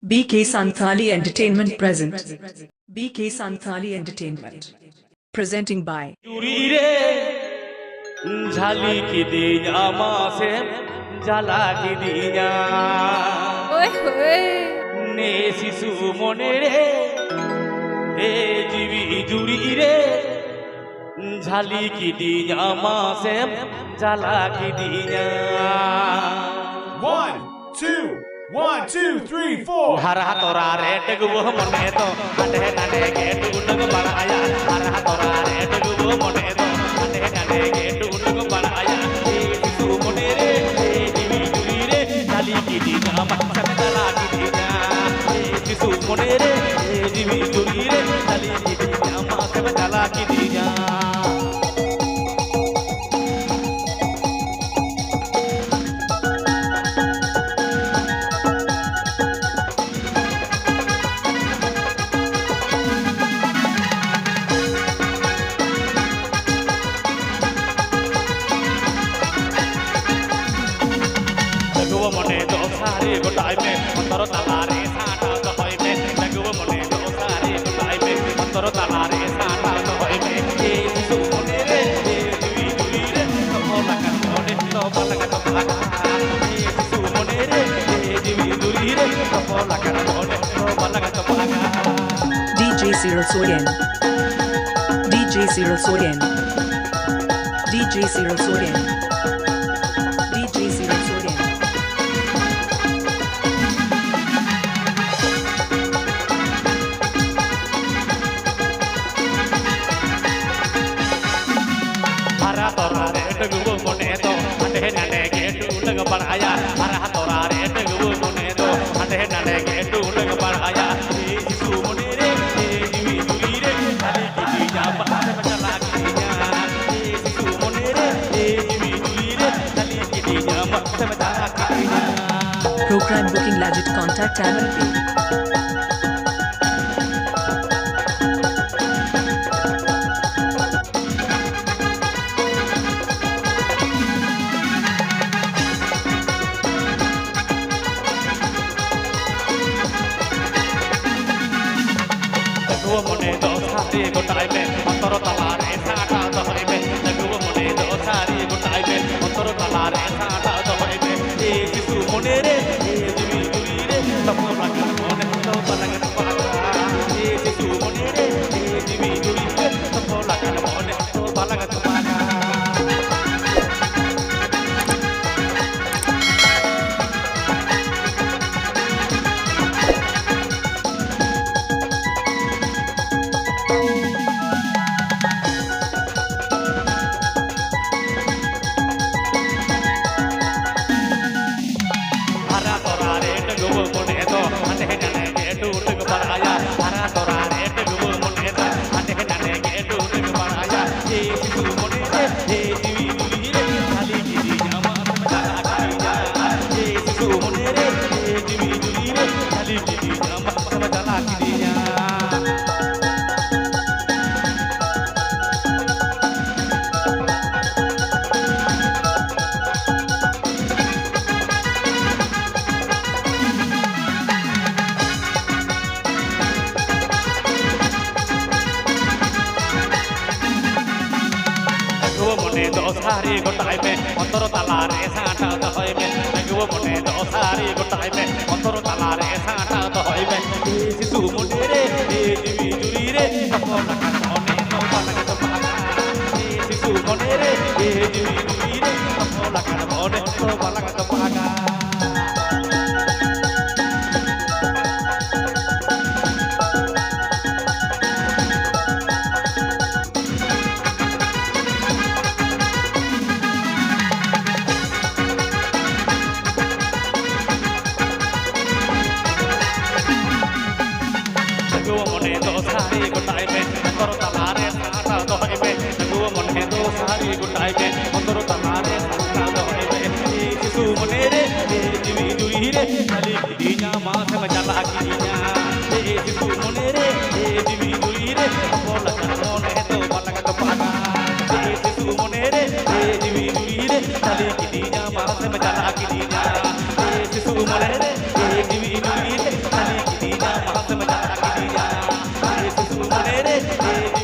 BK Santhali Entertainment present. BK Santhali Entertainment. Presenting by চুরিরে ঝালিকি দিয়া মাসে জ্বালাকি দিয়া ওই হই নে শিশু মনে রে এ জীবি জুড়িরে ঝালিকি দিয়া মাসে জ্বালাকি দিয়া 1, 2, 1, 2, 3, 4. हरा तोरा रे डगबो मने तो अटे नाने गेट उडग बड़ाया हरा तोरा रे डगबो मने तो अटे नाने गेट उडग बड़ाया ए शिशु मने रे ए जीवी जुरी रे डाली की दीना मच्छर डाला की दीना ए शिशु मने रे ए जीवी जुरी रे डाली की दीना मच्छर डाला की दीना लगो मने तो सारे गोटाई में अंतर तलारे साटा तो होई में लगो मने तो सारे गोटाई में अंतर तलारे साटा तो होई में ए शिशु मने रे ए जुई जुई रे तो भला का मने तो भला का तो भागा ए शिशु मने रे ए जुई जुई रे तो भला का मने तो भला का तो भागा DJ Cyril Soyen. DJ Cyril Soyen. DJ Cyril Soyen. DJ Cyril Soyen. हरा तोरा रे डगबो मने तो अटे नाने गेट उडग बड़ाया हरा तोरा रे डगबो मने तो अटे नाने गेट उडग बड़ाया ए शिशु मने रे ए जीवी जुली रे डाली की दीना मच्छर चला की दीना ए शिशु मने रे ए जीवी जुली रे डाली की दीना मच्छर चला की दीना Program booking legit contact Amal P. लगो मने तो सारे गोटाई में अंतर तलारे साटा तो होई में लगो मने तो सारे गोटाई में अंतर तलारे साटा तो होई में ए शिशु मने रे ए जीवी जुरी रे तो भला का मने तो भला का तो भागा ए शिशु मने रे ए जीवी जुरी रे तो भला का मने तो भला का तो भागा हरा तोरा रे डगबो मने तो अटे नाने गेट उडग बड़ाया हरा तोरा रे डगबो मने तो अटे नाने गेट उडग बड़ाया ए शिशु मने रे ए जीवी जुली रे डाली की दीना मच्छर डाला की दीना ए शिशु मने रे ए जीवी जुली रे डाली की दीना मच्छर डाला की दीना लगो मने तो सारे गोटाई में अंतर तलारे साटा तो होई में लगो मने तो सारे गोटाई में अंतर तलारे साटा तो होई में ए शिशु मने रे ए जीवी जुरी रे तो भला का मने तो भला का तो भागा ए शिशु मने रे ए जीवी जुरी रे तो भला का मने तो भला का तो भागा लगो मने तो सारे गोटाई में अंतर तलारे साटा तो होई में लगो मने तो सारे गोटाई में अंतर तलारे साटा तो होई में ए शिशु मने रे ए जीवी जुई रे डाली की दीना माथ में चला की दीना ए शिशु मने रे ए जीवी जुई रे भला का मने तो भला का तो भागा ए शिशु मने रे ए जीवी जुई रे डाली की दीना माथ में चला की दीना ए शिशु मने रे ए जीवी जुई रे डाली এ